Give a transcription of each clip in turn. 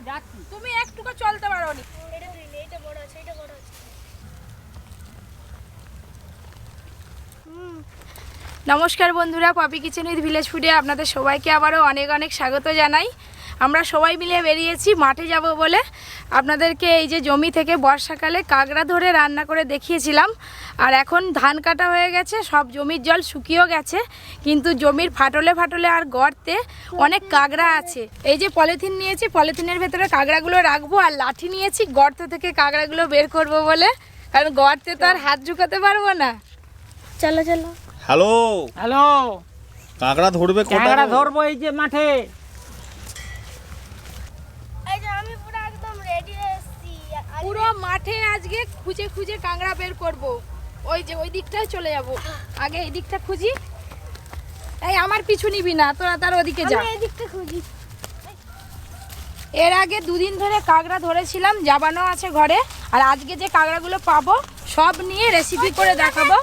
যাচ্ছি। তুমি একটুকু চলতে পারো নি। এটা বড় আছে, এটা বড় আছে। নমস্কার বন্ধুরা, পপি কিচেন উইথ ভিলেজ ফুডে আপনাদের সবাইকে আবারও অনেক অনেক স্বাগত জানাই। আমরা সবাই মিলে বেরিয়েছি মাঠে যাব বলে। আপনাদেরকে এই যে জমি থেকে বর্ষাকালে কাঁকড়া ধরে রান্না করে দেখিয়েছিলাম। আর এখন ধান কাটা হয়ে গেছে, সব জমির জল শুকিয়েও গেছে, কিন্তু জমির ফাটলে ফাটলে আর গর্তে অনেক কাঁকড়া আছে। এই যে পলিথিন নিয়েছি, পলিথিনের ভেতরে কাঁকড়াগুলো রাখবো, আর লাঠি নিয়েছি গর্ত থেকে কাঁকড়াগুলো বের করব বলে, কারণ গর্তে তো আর হাত ঢুকাতে পারবো না। চলো চলো। হ্যালো হ্যালো, কাঁকড়া ধরবে কোটা? কাঁকড়া ধরবো এই যে মাঠে। এই যে আমি পুরো একদম রেডি হয়েছি। পুরো মাঠে আজকে খুঁজে খুঁজে কাঁকড়া বের করব। ওই যে ওই দিকটায় চলে যাব, আগে এই দিকটা খুঁজি। এই আমার পিছু নিবি না, তোরা তার ওদিকে যা। আমি এই দিকটা খুঁজি। এর আগে দুদিন ধরে কাঁকড়া ধরেছিলাম, জাবানো আছে ঘরে। আর আজকে যে কাঁকড়াগুলো পাবো সব নিয়ে রেসিপি করে দেখাবো।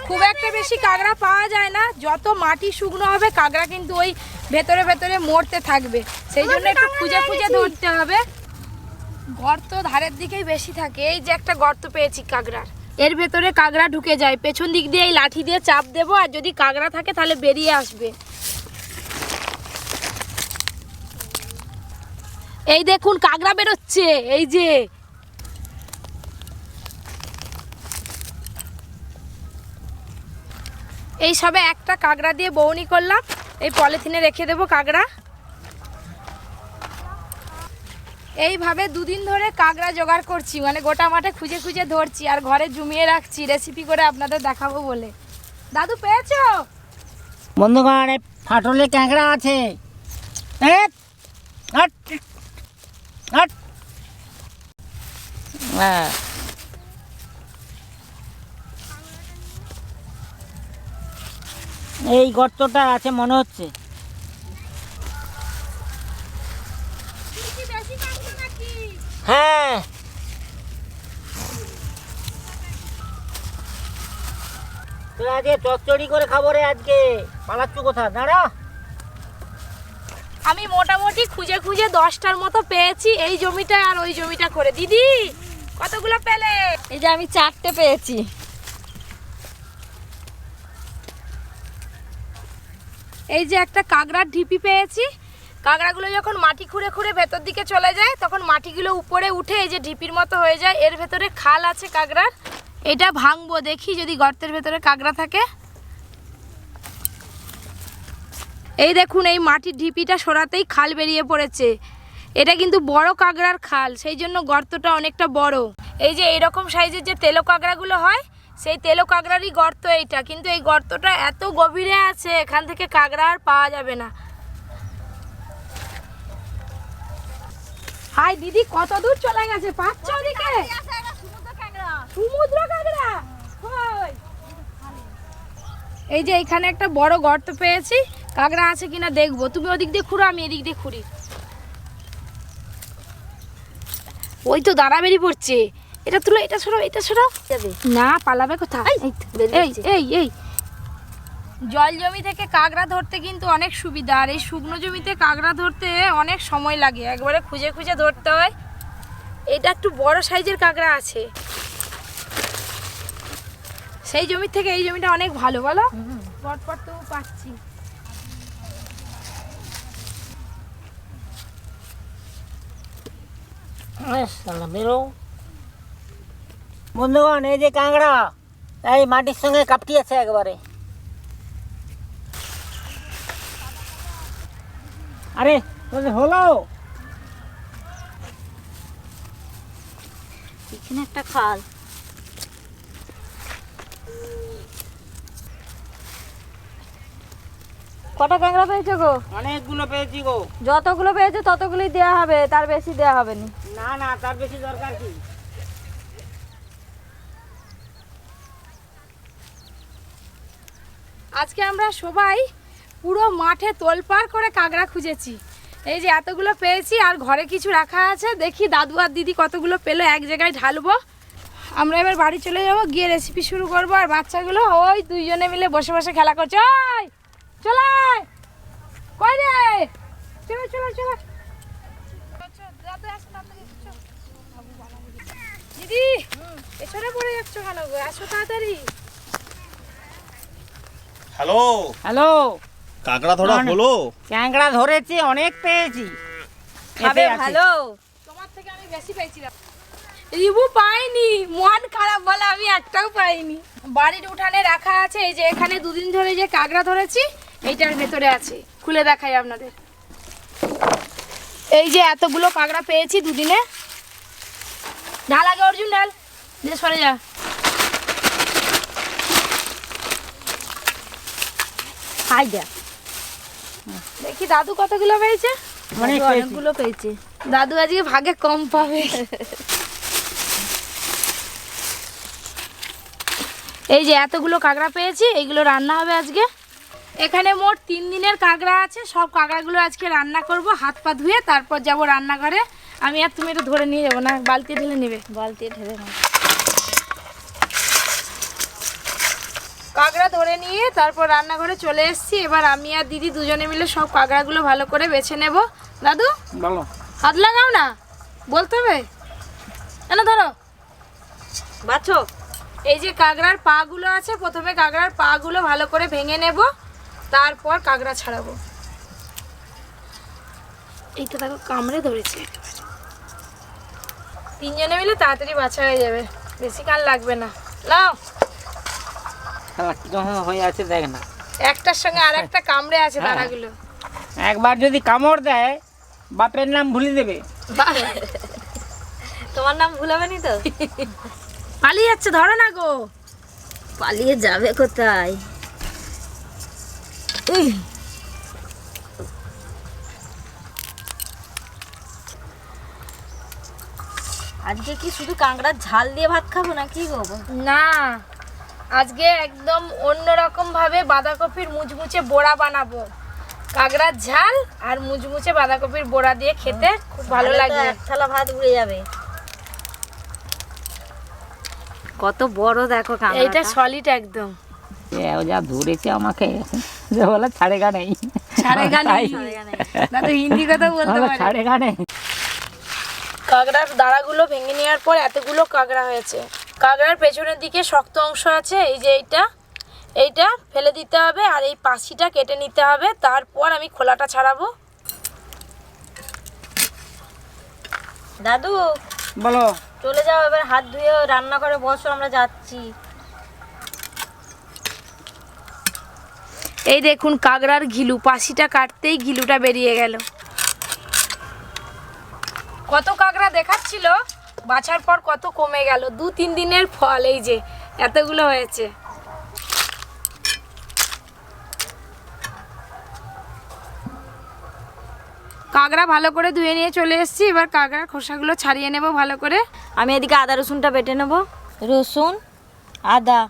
খুব একটা বেশি কাঁকড়া পাওয়া যায় না, যত মাটি শুকনো হবে কাঁকড়া কিন্তু ওই ভেতরে ভেতরে মরতে থাকবে, সেই জন্য একটু খুঁজে খুঁজে ধরতে হবে। গর্ত ধারের দিকেই বেশি থাকে। এই যে একটা গর্ত পেয়েছি কাঁকড়ার, এর ভেতরে কাঁকড়া ঢুকে যায়। পেছন দিক দিয়ে এই লাঠি দিয়ে চাপ দেবো, আর যদি কাঁকড়া থাকে তাহলে বেরিয়ে আসবে। এই দেখুন কাঁকড়া বেরোচ্ছে, এই যে। এই সবে একটা কাঁকড়া দিয়ে বউনি করলাম, এই পলিথিনে রেখে দেবো কাঁকড়া। এইভাবে দুদিন ধরে কাঁকড়া জোগাড় করছি, মানে গোটা মাঠে খুঁজে খুঁজে ধরছি আর ঘরে জমিয়ে রাখছি রেসিপি করে আপনাদের দেখাবো বলে। দাদু পেয়েছো? বন্ধুগণ, এই ফাটলে কাঁকড়া আছে। হ্যাঁ, এই গর্তটা আছে মনে হচ্ছে। হ্যাঁ, তো আজকে চচ্চড়ি করে খাবো রে। আজকে পালাচ্ছু কোথা? দাঁড়া। আমি মোটামুটি খুঁজে খুঁজে 10টার মতো পেয়েছি, এই জমিটা আর ওই জমিটা করে। দিদি কতগুলো পেলে? এই যে আমি 4টে পেয়েছি। এই যে একটা কাঁকড়ার ঢিপি পেয়েছি। কাঁকড়াগুলো যখন মাটি খুঁড়ে খুঁড়ে ভেতর দিকে চলে যায় তখন মাটিগুলো উপরে উঠে এই যে ঢিপির মতো হয়ে যায়। এর ভেতরে খাল আছে কাঁকড়ার, এটা ভাঙবো, দেখি যদি গর্তের ভেতরে কাঁকড়া থাকে। এই দেখুন এই মাটির ঢিপিটা সরাতেই খাল বেরিয়ে পড়েছে। এটা কিন্তু বড় কাঁকড়ার খাল, সেই জন্য গর্তটা অনেকটা বড়। এই যে এইরকম সাইজের যে তেলো কাঁকড়াগুলো হয়, সেই তেলো কাঁকড়ারই গর্ত এইটা, কিন্তু এই গর্তটা এত গভীরে আছে এখান থেকে কাঁকড়া আর পাওয়া যাবে না। হাই দিদি, কত দূর চলে গেছে পাচ্ছ ওদিকে? সমুদ্র কাঁকড়া কই? এই যে এখানে একটা বড় গর্ত পেয়েছি, কাঁকড়া আছে কিনা দেখবো। তুমি ওদিক দিয়ে খুঁড়ো, আমি এদিক দিয়ে খুঁড়ি। ওই তো দাঁড়া বেরিয়ে পড়ছে। এটা তুলো, এটা সরো, এটা সরো। না পালাবে কোথায়? এই এই এই জল জমি থেকে কাঁকড়া ধরতে কিন্তু অনেক সুবিধা, আর এই শুকনো জমিতে কাঁকড়া ধরতে অনেক সময় লাগে, একবারে খুঁজে খুঁজে ধরতে হয়। এটা একটু বড় সাইজের কাঁকড়া আছে, সেই জমির থেকে এই জমিটা অনেক ভালো। বলো পটপট তো পাচ্ছি। বেরো বন্ধুগণ, এই যে কাঁকড়া এই মাটির সঙ্গে কাপটি আছে একবারে। আরে হলো, এখানে একটা খাল। কটা কাঁকড়া পেয়েছো গো? অনেকগুলো পেয়েছি গো। যতগুলো পেয়েছো ততগুলোই দেওয়া হবে, তার বেশি দেওয়া হবে না। না না, তার বেশি দরকার কি? আজকে আমরা সবাই পুরো মাঠে তোলপাড় করে কাঁকড়া খুঁজেছি। এই যে এতগুলো পেয়েছি, আর ঘরে কিছু রাখা আছে, দেখি দাদু আর দিদি কতগুলো পেলো, এক জায়গায় ঢালবো। আমরা এবার বাড়ি চলে যাব, গিয়ে রেসিপি শুরু করবো। আর বাচ্চাগুলো ওই দুইজনে মিলে বসে বসে খেলা করছে। ওই চলাই কই রে, চলো চলো চলো। দিদি এছাড়া পড়ে যাচ্ছ কেন গো? আসো তাড়াতাড়ি। হ্যালো, হ্যালো, কাঁকড়া ধরা হলো? ক্যাংড়া ধরেছি, অনেক পেয়েছি। খাবে এতে আছে। ভালো। তোমার থেকে আমি বেশি পেয়েছিলাম। রিবু পাইনি, মন খারাপ বলে আমি একটাও পাইনি। বাড়ির উঠানে রাখা আছে, এই যে এখানে দুদিন ধরে যে কাঁকড়া ধরেছি এইটার ভেতরে আছে, খুলে দেখাই আপনাদের। এই যে এতগুলো কাঁকড়া পেয়েছি দুদিনে। ঢাল আগে অর্জুন, ঢাল দিয়ে সরে যা। খাই দেখ। দেখি দাদু কতগুলো পেয়েছে। অনেক পেয়েছি। অনেকগুলো পেয়েছি। দাদু আজকে ভাগে কম পাবে। এই যে এতগুলো কাঁকড়া পেয়েছি, এইগুলো রান্না হবে আজকে। এখানে মোট 3 দিনের কাঁকড়া আছে, সব কাঁকড়াগুলো আজকে রান্না করব হাত পা ধুয়ে, তারপর যাব রান্নাঘরে। আমি আর তুমি এটা ধরে নিয়ে যাবো না, বালতি ঢেলে নিবে। বালতি ঢেলে নাও। কাঁকড়া ধরে নিয়ে তারপর রান্নাঘরে চলে এসেছি। এবার আমি আর দিদি দুজনে মিলে সব কাঁকড়াগুলো ভালো করে বেছে নেব। দাদু বলো। হাত লাগাও না, বলতে হবে। কেন ধরো বাছো। এই যে কাঁকড়ার পা গুলো আছে, প্রথমে কাঁকড়ার পা গুলো ভালো করে ভেঙে নেব, তারপর কাঁকড়া ছাড়াবো। এইটা দেখো কামড়ে ধরেছে। 3 জনে মিলে তাড়াতাড়ি বাছা হয়ে যাবে, বেশি কাল লাগবে না। নাও, শালা কিরকম হয়ে আছে দেখ না। একটার সঙ্গে আর একটা কামড়ে আছে দানাগুলো। একবার যদি কামড় দেয়, বাপের নাম ভুলে দেবে। তোমার নাম ভুলাবেনি তো? পালিয়ে যাচ্ছে, ধরো না গো। পালিয়ে যাবে কোথায়? আজকে কি শুধু কাঁকড়ার ঝাল দিয়ে ভাত খাবো না কি গো? না, আজকে একদম অন্যরকম ভাবে বাঁধাকপির মুচমুচে বড়া বানাবো। কাঁকড়ার ঝাল আর মুচমুচে বাঁধাকপির বড়া দিয়ে খেতে খুব ভালো লাগবে। এক থালা ভাত উড়ে যাবে। কত বড় দেখো কাঁকড়া। এইটা সলিড একদম। ও যা ধরেছে আমাকে, যে বলে ছাড়েগা নেই। ছাড়েগা নেই। দাদু হিন্দি কথা বলতে পারে। ছাড়েগা নেই। কাঁকড়ার দাঁড়াগুলো ভেঙে নেওয়ার পর এতগুলো কাঁকড়া হয়েছে। কাঁকড়ার পেছনের দিকে শক্ত অংশ আছে, এই যে এইটা ফেলে দিতে হবে, আর এই পাশিটা কেটে নিতে হবে। তারপর আমি খোলাটা ছাড়াবো। দাদু বলো। চলে যাও, এবার হাত ধুয়ে রান্না করে বসো, আমরা যাচ্ছি। এই দেখুন কাঁকড়ার ঘিলু, পাশিটা কাটতেই ঘিলুটা বেরিয়ে গেল। কত কাঁকড়া দেখাচ্ছিল, বাছার পর কত কমে গেল। 2-3 দিনের ফল, এই যে এতগুলো হয়েছে। কাঁকড়া ভালো করে ধুয়ে নিয়ে চলে এসেছি। এবার কাঁকড়ার খোসাগুলো ছাড়িয়ে নেব ভালো করে। আমি এদিকে আদা রসুনটা বেটে নেব। রসুন, আদা।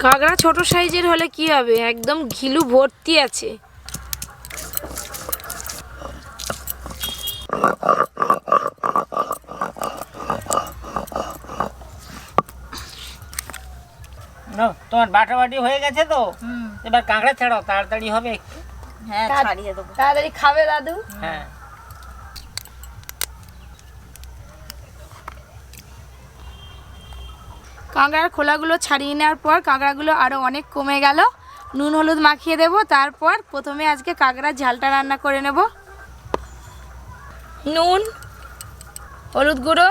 কাঁকড়া ছোট সাইজের হলে কি হবে, একদম ঘিলু ভর্তি আছে। তোমার বাটাবাটি হয়ে গেছে তো, এবার কাঁকড়া ছাড়াও, তাড়াতাড়ি হবে। হ্যাঁ, ছাড়িয়ে দেবো। তাড়াতাড়ি খাবে দাদু। হ্যাঁ। কাঁকড়ার খোলাগুলো ছাড়িয়ে নেওয়ার পর কাঁকড়াগুলো আরও অনেক কমে গেল। নুন হলুদ মাখিয়ে দেব। তারপর প্রথমে আজকে কাঁকড়ার ঝালটা রান্না করে নেব। নুন, হলুদ গুঁড়ো,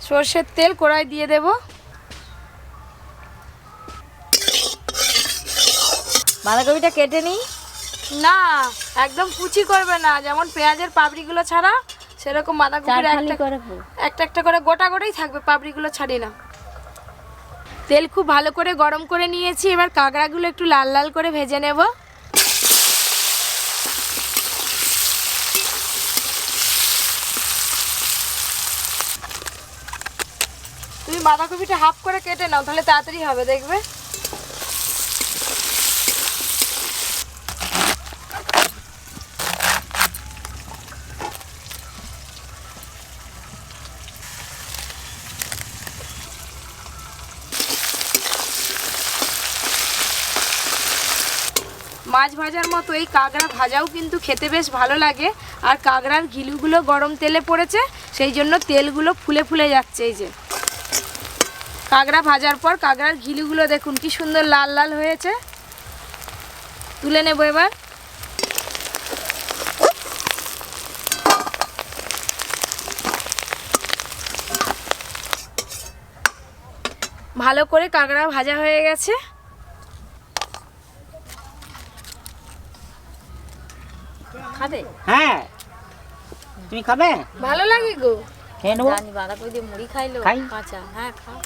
সর্ষের তেল কড়াই দিয়ে দেব। বাঁধাকপিটা কেটে নিই। না, একদম কুচি করবে না, যেমন পেঁয়াজের পাপড়িগুলো ছাড়া সেরকম বাঁধাকপির একটা করে গোটা গোটাই থাকবে, পাপড়িগুলো ছাড়ি না। তেল খুব ভালো করে গরম করে নিয়েছি। এবার কাঁকড়াগুলো একটু লাল লাল করে ভেজে নেব। তুমি বাঁধাকপিটা হাফ করে কেটে নাও, তাহলে তাড়াতাড়ি হবে দেখবে। মাছ ভাজার মতো এই কাঁকড়া ভাজাও কিন্তু খেতে বেশ ভালো লাগে। আর কাঁকড়ার ঘিলুগুলো গরম তেলে পড়েছে, সেই জন্য তেলগুলো ফুলে ফুলে যাচ্ছে। এই যে কাঁকড়া ভাজার পর কাঁকড়ার ঘিলুগুলো দেখুন কি সুন্দর লাল লাল হয়েছে। তুলে নেব এবার। ভালো করে কাঁকড়া ভাজা হয়ে গেছে। খাবে? হ্যাঁ, তুমি খাবে? ভালো লাগে গো। খেয়ে নেবো। জানি বাঁধাকপি দিয়ে মুড়ি খাইলো খাই। কাঁচা। হ্যাঁ খাও।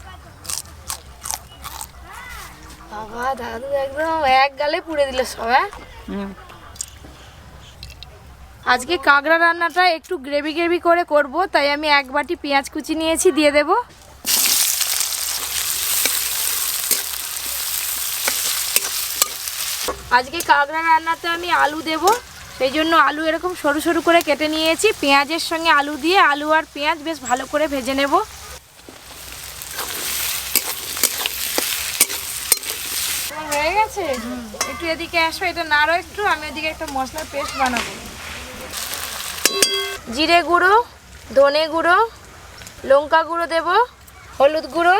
বাবা দাদু একদম এক গালে পুড়ে দিল সব। হ্যাঁ, হুম। আজকে কাঁকড়া রান্নাটা একটু গ্রেভি গ্রেভি করে করব, তাই আমি এক বাটি পেঁয়াজ কুচি নিয়েছি, দিয়ে দেব। আজকে কাঁকড়া রান্নাতে আমি আলু দেব, সেই জন্য আলু এরকম সরু সরু করে কেটে নিয়েছি। পেঁয়াজের সঙ্গে আলু দিয়ে আলু আর পেঁয়াজ বেশ ভালো করে ভেজে নেব। হয়ে গেছে, একটু এদিকে আসো, এটা নাড়ো একটু, আমি এদিকে একটা মশলার পেস্ট বানাবো। জিরে গুঁড়ো, ধনে গুঁড়ো, লঙ্কা গুঁড়ো দেব, হলুদ গুঁড়ো,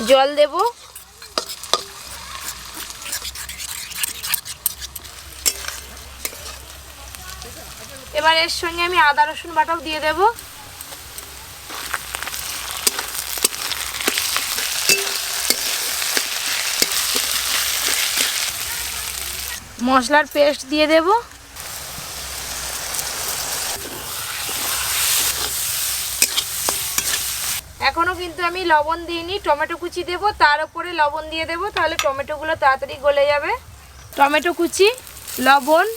জল দেব। এবার এর সঙ্গে আমি আদা রসুন বাটাও দিয়ে দেব। মশলার পেস্ট দিয়ে দেব। এখনো কিন্তু আমি লবণ দিইনি, টমেটো কুচি দেব, তার উপরে লবণ দিয়ে দেব, তাহলে টমেটোগুলো তাড়াতাড়ি গলে যাবে। টমেটো কুচি, লবণ,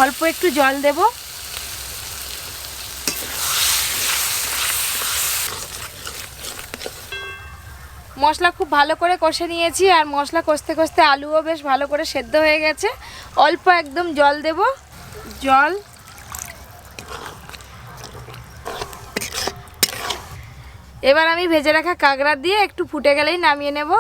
অল্প একটু জল দেব। মশলা খুব ভালো করে কষে নিয়েছি, আর মশলা কষতে কষতে আলুও বেশ ভালো করে সেদ্ধ হয়ে গেছে। অল্প একদম জল দেব। জল, এবার আমি ভেজে রাখা কাঁকড়া দিয়ে একটু ফুটে গেলেই নামিয়ে নেব।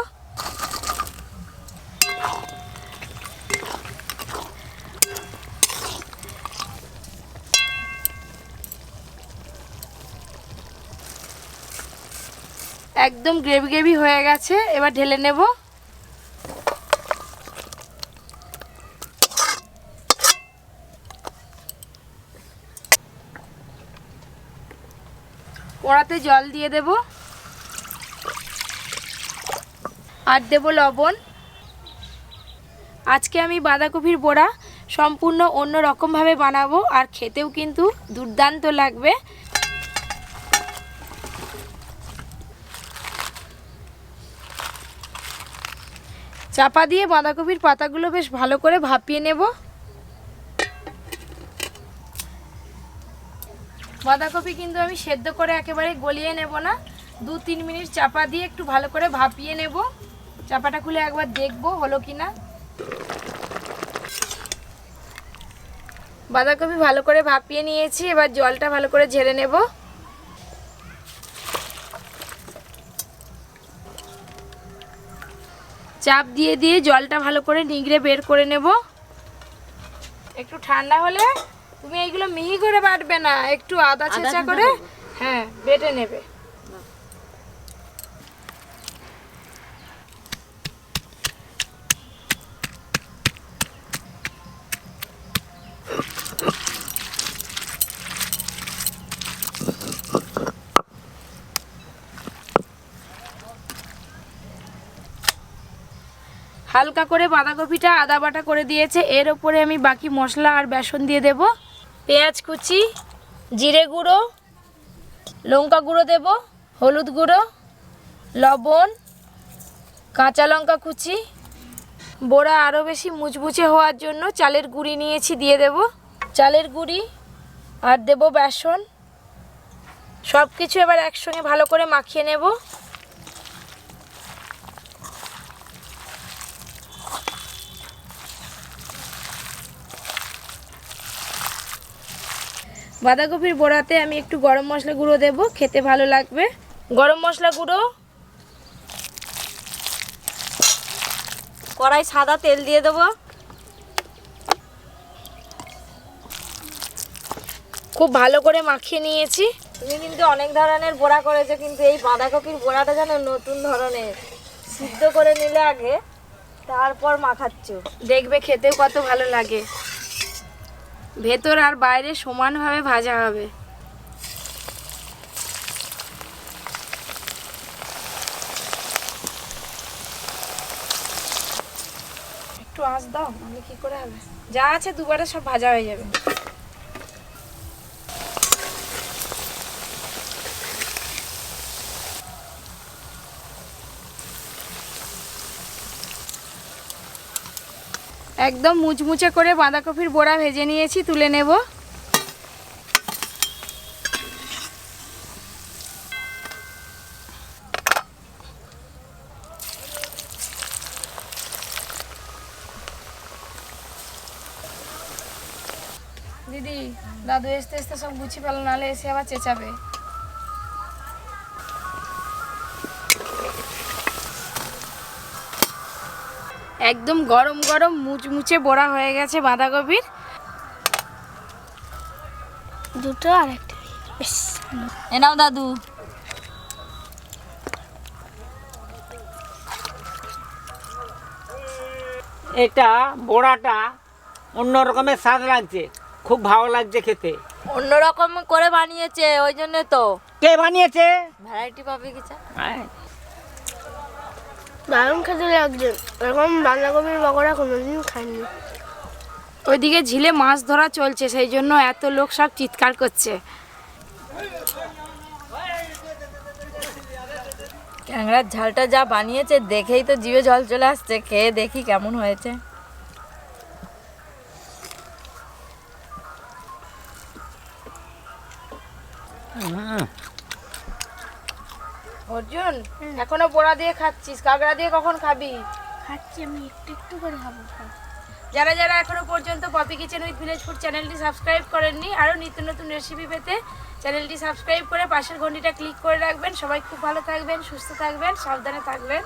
একদম গ্রেভি গ্রেভি হয়ে গেছে, এবার ঢেলে নেব। কড়াতে জল দিয়ে দেব, আর দেব লবণ। আজকে আমি বাঁধাকপির বড়া সম্পূর্ণ অন্য রকমভাবে বানাবো, আর খেতেও কিন্তু দুর্দান্ত লাগবে। চাপা দিয়ে বাঁধাকপির পাতাগুলো বেশ ভালো করে ভাপিয়ে নেব। বাঁধাকপি কিন্তু আমি সেদ্ধ করে একেবারে গলিয়ে নেব না, 2-3 মিনিট চাপা দিয়ে একটু ভালো করে ভাপিয়ে নেব। চাপাটা খুলে একবার দেখবো হলো কিনা। বাঁধাকপি ভালো করে ভাপিয়ে নিয়েছি, এবার জলটা ভালো করে ঝেড়ে নেব। চাপ দিয়ে দিয়ে জলটা ভালো করে নিগড়ে বের করে নেব। একটু ঠান্ডা হলে তুমি এইগুলো মিহি করে বাটবে না, একটু আদা ছেঁচা করে হ্যাঁ বেটে নেবে। হালকা করে বাঁধাকপিটা আদা বাটা করে দিয়েছে, এর ওপরে আমি বাকি মশলা আর বেসন দিয়ে দেব। পেঁয়াজ কুচি, জিরে গুঁড়ো, লঙ্কা গুঁড়ো দেব, হলুদ গুঁড়ো, লবণ, কাঁচা লঙ্কা কুচি। বড়া আরও বেশি মুচমুচে হওয়ার জন্য চালের গুঁড়ি নিয়েছি, দিয়ে দেব চালের গুঁড়ি, আর দেব বেসন। সব কিছু এবার একসঙ্গে ভালো করে মাখিয়ে নেব। বাঁধাকপির বড়াতে আমি একটু গরম মশলা গুঁড়ো দেব, খেতে ভালো লাগবে। গরম মশলা গুঁড়ো, কড়াই সাদা তেল দিয়ে দেবো। খুব ভালো করে মাখিয়ে নিয়েছি। তুমি কিন্তু অনেক ধরনের বড়া করেছো, কিন্তু এই বাঁধাকপির বড়াটা যেন নতুন ধরনের। সিদ্ধ করে নিলে আগে, তারপর মাখাচ্ছ। দেখবে খেতেও কত ভালো লাগে। ভেতর আর বাইরে সমানভাবে ভাজা হবে। একটু আঁচ দাও, নাহলে কি করে হবে? যা আছে দুবারে সব ভাজা হয়ে যাবে। একদম মুচমুচে করে বাঁধাকপির বড়া ভেজে নিয়েছি, তুলে নেব। দিদি, দাদু আসতে আসতে সব গুছিয়ে ফেলো, নাহলে এসে আবার চেঁচাবে। একদম গরম গরম মুচমুচে বড়া হয়ে গেছে বাঁধাকপির। দুটো আর একটা বেশ। এ নাও দাদু। এটা বড়াটা অন্য রকমের স্বাদ লাগছে, খুব ভালো লাগছে খেতে। অন্যরকম করে বানিয়েছে, ওই জন্য তো। কে বানিয়েছে? ভ্যারাইটি পাবে কি চা? দারুণ খেতে লাগছে, এরকম বাঁধাকপির পকোড়া কোনোদিন খাইনি। ওইদিকে ঝিলে মাছ ধরা চলছে, সেই জন্য এত লোক সব চিৎকার করছে। ক্যাংড়ার ঝালটা যা বানিয়েছে দেখেই তো জিভে জল চলে আসছে। খেয়ে দেখি কেমন হয়েছে। অর্জুন, এখনো বড়া দিয়ে খাচ্ছিস, কাঁকড়া দিয়ে কখন খাবি? খাচ্ছি আমি, একটু একটু করে খাবো। যারা যারা এখনো পর্যন্ত Popy kitchen with village food চ্যানেলটি সাবস্ক্রাইব করেননি, আরও নিত্য নতুন রেসিপি পেতে চ্যানেলটি সাবস্ক্রাইব করে পাশের ঘন্টিটা ক্লিক করে রাখবেন। সবাই খুব ভালো থাকবেন, সুস্থ থাকবেন, সাবধানে থাকবেন।